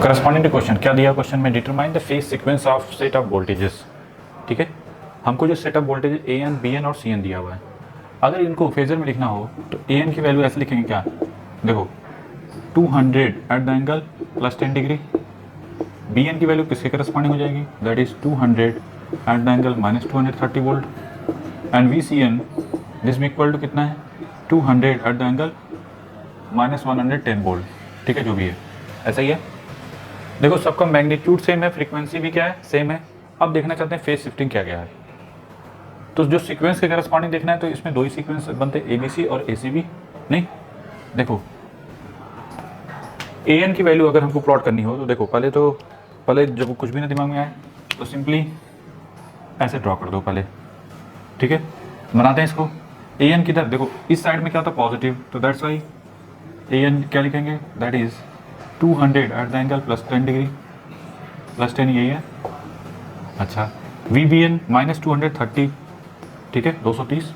Corresponding to question क्या दिया question में, determine the phase sequence of set of voltages. ठीक है, हमको जो set of voltage A N B N और सी एन दिया हुआ है, अगर इनको फेजर में लिखना हो तो ए एन की वैल्यू ऐसे लिखेंगे क्या, देखो 200 at the angle plus 10 degree, B N की वैल्यू किसके करस्पॉन्डिंग हो जाएगी, that is 200 at the angle minus 230 volt, and V C N this में इक्वल टू कितना है 200 at the angle minus 110 volt. ठीक है, जो भी है ऐसा ही है। देखो सबका मैग्नीट्यूड सेम है, फ्रीक्वेंसी भी क्या है, सेम है। अब देखना चाहते हैं फेज शिफ्टिंग क्या क्या है, तो जो सीक्वेंस के करस्पॉन्डिंग देखना है तो इसमें दो ही सीक्वेंस बनते हैं, एबीसी और एसीबी। नहीं, देखो ए एन की वैल्यू अगर हमको प्लॉट करनी हो तो देखो पहले जब कुछ भी ना दिमाग में आए तो सिंपली ऐसे ड्रॉ कर दो पहले। ठीक है, बनाते हैं इसको। ए एन की तरफ देखो, इस साइड में क्या होता है पॉजिटिव, तो दैट्स वाई ए एन क्या लिखेंगे, that is 200 at the angle plus 10 degree, plus 10 यही है। अच्छा, वी बी एन माइनस 230, ठीक है 230।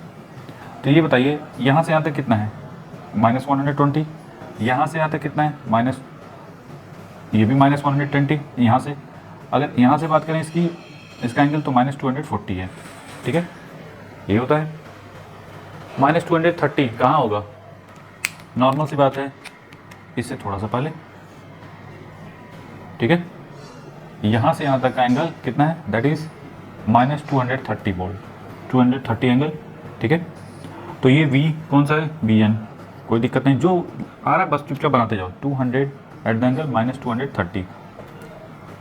तो ये बताइए यहाँ से यहाँ तक कितना है, माइनस 120, यहाँ से यहाँ तक कितना है माइनस, ये भी माइनस 120। यहाँ से अगर यहाँ से बात करें इसका एंगल तो माइनस 240 है। ठीक है, ये होता है माइनस 230 कहाँ होगा, नॉर्मल सी बात है, इससे थोड़ा सा पहले। ठीक है, यहाँ से यहाँ तक का एंगल कितना है, that is minus 230 volt, 230 angle. ठीक है, तो ये V कौन सा है, वी एन, कोई दिक्कत नहीं, जो आ रहा है बस चुपचाप बनाते जाओ, 200 एट द एंगल माइनस 230।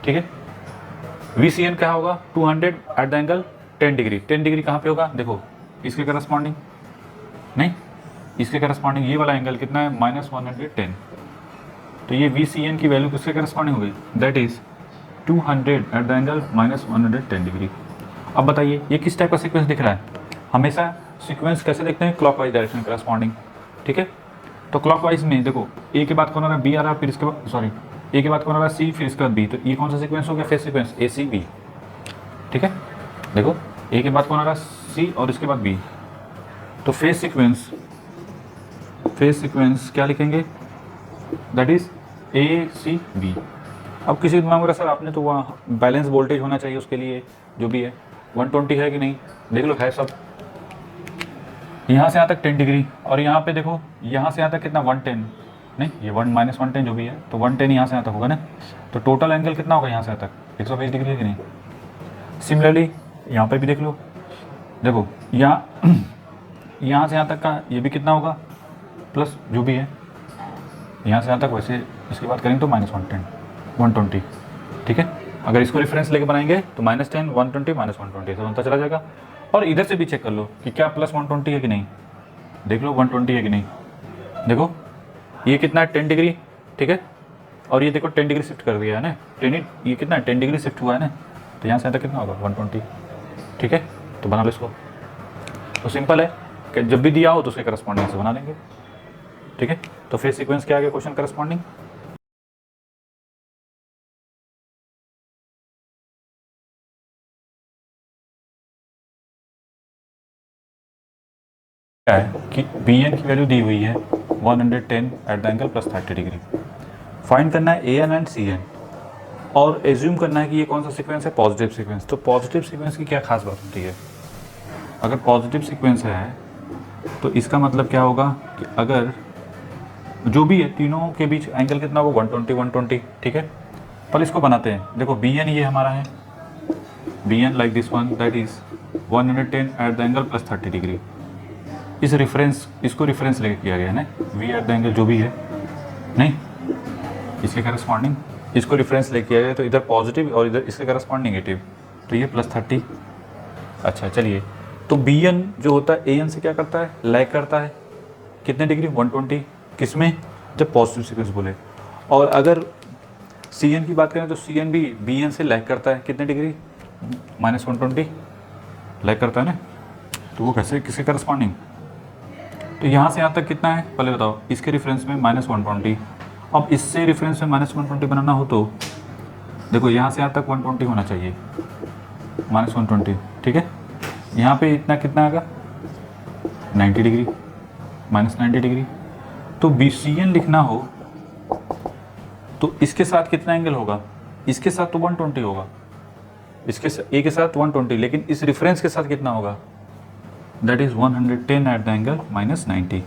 ठीक है, वी सी एन क्या होगा, 200 at the angle 10 degree. 10 degree कहाँ पे होगा, देखो इसके करस्पॉन्डिंग, नहीं इसके करस्पॉन्डिंग ये वाला एंगल कितना है, माइनस 110। तो ये वी सी एन की वैल्यू किसके करस्पॉन्डिंग हो गई, that is 200 at the angle minus 110 degree. अब बताइए ये किस टाइप का सीक्वेंस दिख रहा है, हमेशा सीक्वेंस कैसे देखते हैं, क्लॉकवाइज डायरेक्शन करस्पॉन्डिंग। ठीक है, तो क्लॉकवाइज में देखो ए के बाद कौन आ रहा है, बी आ रहा है, फिर इसके बाद सॉरी ए के बाद कौन आ रहा है, सी, फिर इसके बाद बी, तो ये कौन सा सीक्वेंस हो गया, फेज सीक्वेंस ए सी बी। ठीक है, देखो ए के बाद कौन आ रहा है, सी, और इसके बाद बी, तो फेज सीक्वेंस क्या लिखेंगे, that is A C B. अब किसी दिमाग में रहा सर आपने तो वहाँ बैलेंस वोल्टेज होना चाहिए उसके लिए, जो भी है 120 है कि नहीं, देख लो है सब। यहाँ से यहाँ तक 10 डिग्री, और यहाँ पे देखो यहाँ से यहाँ तक कितना 110, नहीं ये माइनस 110 जो भी है, तो 110 यहाँ से यहाँ तक होगा ना, तो टोटल एंगल कितना होगा यहाँ से यहाँ तक 120 डिग्री है कि नहीं। सिमिलरली यहाँ पे भी देख लो, देखो यहाँ से यहाँ तक का ये भी कितना होगा, प्लस जो भी है यहाँ से यहाँ तक, वैसे इसकी बात करेंगे तो माइनस 120। ठीक है, अगर इसको रेफरेंस लेके बनाएंगे तो माइनस 10 120 माइनस 120 से बनता चला जाएगा। और इधर से भी चेक कर लो कि क्या प्लस 120 है कि नहीं, देख लो 120 है कि नहीं। देखो ये कितना है 10 डिग्री, ठीक है, और ये देखो 10 डिग्री शिफ्ट कर दिया है ना, ये कितना है 10 डिग्री शिफ्ट हुआ है ना, तो यहाँ से यहाँ तक कितना होगा 120। ठीक है, तो बना लो इसको, तो सिंपल है कि जब भी दिया हो तो उसके करस्पॉन्डिंग से बना लेंगे। ठीक है, तो फेज सीक्वेंस क्या आ गया क्वेश्चन, करस्पॉन्डिंग। क्या है कि बी एन की वैल्यू दी हुई है 110 at the angle plus 30 degree, find करना है A N and C N, और एज्यूम करना है कि ये कौन सा सीक्वेंस है, पॉजिटिव सीक्वेंस। तो पॉजिटिव सीक्वेंस की क्या खास बात होती है, अगर पॉजिटिव सीक्वेंस है तो इसका मतलब क्या होगा कि अगर जो भी है तीनों के बीच एंगल कितना होगा 120। ठीक है, पर इसको बनाते हैं, देखो बी एन ये हमारा है, B N like this one, that is 110 at the angle plus 30 degree. इसको रेफरेंस लेके किया गया है ना, वी एट द एंगल जो भी है, नहीं इसके करस्पॉन्डिंग इसको रेफरेंस लेके किया गया, तो इधर पॉजिटिव और इधर इसके करस्पॉन्डिंग नेगेटिव, तो ये प्लस 30। अच्छा चलिए, तो बी एन जो होता है ए एन से क्या करता है, लैग करता है कितने डिग्री 120, किसमें, जब पॉजिटिव सीक्वेंस बोले। और अगर सी एन की बात करें तो सी एन भी बी एन से लैग करता है कितने डिग्री, माइनस 120 लैग करता है ना, तो वो कैसे, किसके करस्पॉन्डिंग, तो यहाँ से यहाँ तक कितना है पहले बताओ, इसके रेफरेंस में माइनस 120। अब इससे रेफरेंस में माइनस 120 बनाना हो तो देखो यहाँ से यहाँ तक 120 होना चाहिए, माइनस 120। ठीक है, यहाँ पे इतना कितना आएगा 90 डिग्री, माइनस 90 डिग्री। तो बी सी एन लिखना हो तो इसके साथ कितना एंगल होगा, इसके साथ तो 120 होगा, इसके ए के साथ 120, लेकिन इस रेफरेंस के साथ कितना होगा, that is 110 at the angle -90।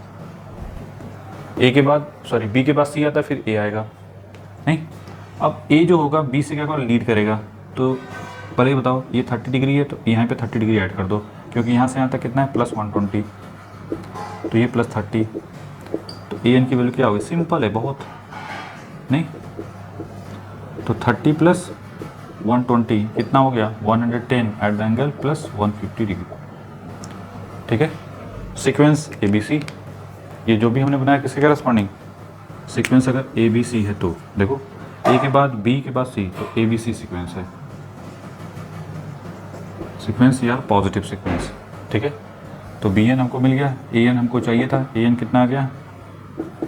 ए के बाद सॉरी बी के बाद सी आता है, फिर ए आएगा नहीं। अब ए जो होगा बी से क्या होगा, लीड करेगा। तो पहले ये बताओ, ये 30 डिग्री है तो यहाँ पे 30 डिग्री ऐड कर दो, क्योंकि यहाँ से यहाँ तक कितना है +120, तो ये +30, तो ए एन की वैल्यू क्या होगी, सिंपल है बहुत नहीं। तो 30 + 120 कितना हो गया, 110 एट द एंगल +150 डिग्री। ठीक है, सीक्वेंस ए बी सी, ये जो भी हमने बनाया किसके करस्पॉन्डिंग, सीक्वेंस अगर ए बी सी है तो देखो ए के बाद बी के बाद सी, तो ए बी सी सीक्वेंस है, सीक्वेंस या पॉजिटिव सीक्वेंस। ठीक है, तो बी एन हमको मिल गया, ए एन हमको चाहिए था, ए एन कितना आ गया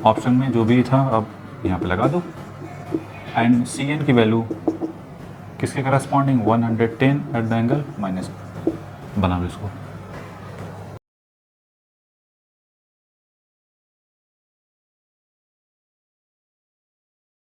ऑप्शन में जो भी था, अब यहाँ पे लगा दो। एंड सी एन की वैल्यू किसके corresponding, 110 at the angle minus, बना लो इसको।